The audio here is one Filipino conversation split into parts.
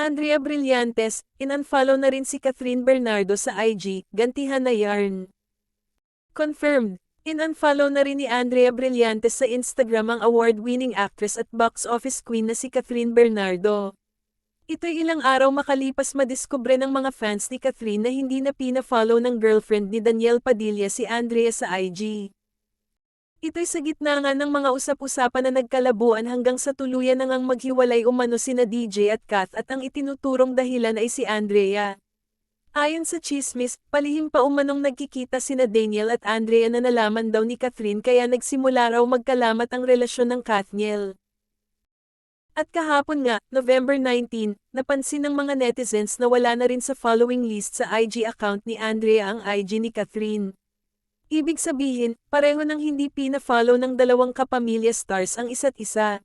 Andrea Brillantes, in-unfollow na rin si Catherine Bernardo sa IG, gantihan na yarn. Confirmed. In-unfollow na rin ni Andrea Brillantes sa Instagram ang award-winning actress at box office queen na si Catherine Bernardo. Ito'y ilang araw makalipas madiskubre ng mga fans ni Catherine na hindi na pina-follow ng girlfriend ni Daniel Padilla si Andrea sa IG. Ito'y sa gitna nga ng mga usap-usapan na nagkalabuan hanggang sa tuluyan na ngang maghiwalay umano sina DJ at Kath at ang itinuturong dahilan ay si Andrea. Ayon sa tsismis, palihim pa umanong nagkikita sina Daniel at Andrea na nalaman daw ni Catherine kaya nagsimula raw magkalamat ang relasyon ng Kathniel. At kahapon nga, November 19, napansin ng mga netizens na wala na rin sa following list sa IG account ni Andrea ang IG ni Catherine. Ibig sabihin, pareho nang hindi pina-follow ng dalawang kapamilya stars ang isa't isa.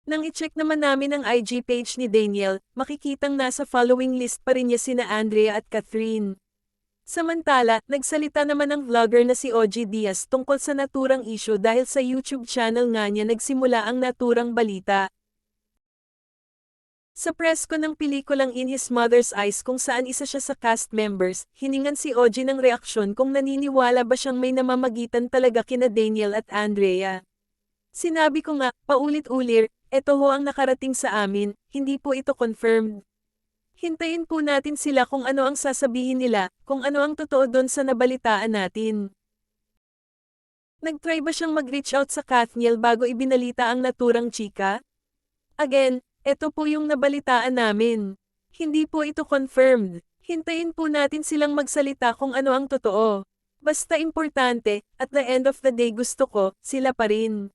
Nang i-check naman namin ang IG page ni Daniel, makikitang nasa following list pa rin niya sina Andrea at Catherine. Samantala, nagsalita naman ang vlogger na si OG Diaz tungkol sa naturang issue dahil sa YouTube channel nga niya nagsimula ang naturang balita. Sa presko ng pelikulang In His Mother's Eyes kung saan isa siya sa cast members, hiningan si OG ng reaksyon kung naniniwala ba siyang may namamagitan talaga kina Daniel at Andrea. Sinabi ko nga, paulit-ulit, eto ho ang nakarating sa amin, hindi po ito confirmed. Hintayin po natin sila kung ano ang sasabihin nila, kung ano ang totoo doon sa nabalitaan natin. Nag-try ba siyang mag-reach out sa Kathniel bago ibinalita ang naturang chika? Again, eto po yung nabalitaan namin. Hindi po ito confirmed. Hintayin po natin silang magsalita kung ano ang totoo. Basta importante, at the end of the day gusto ko, sila pa rin.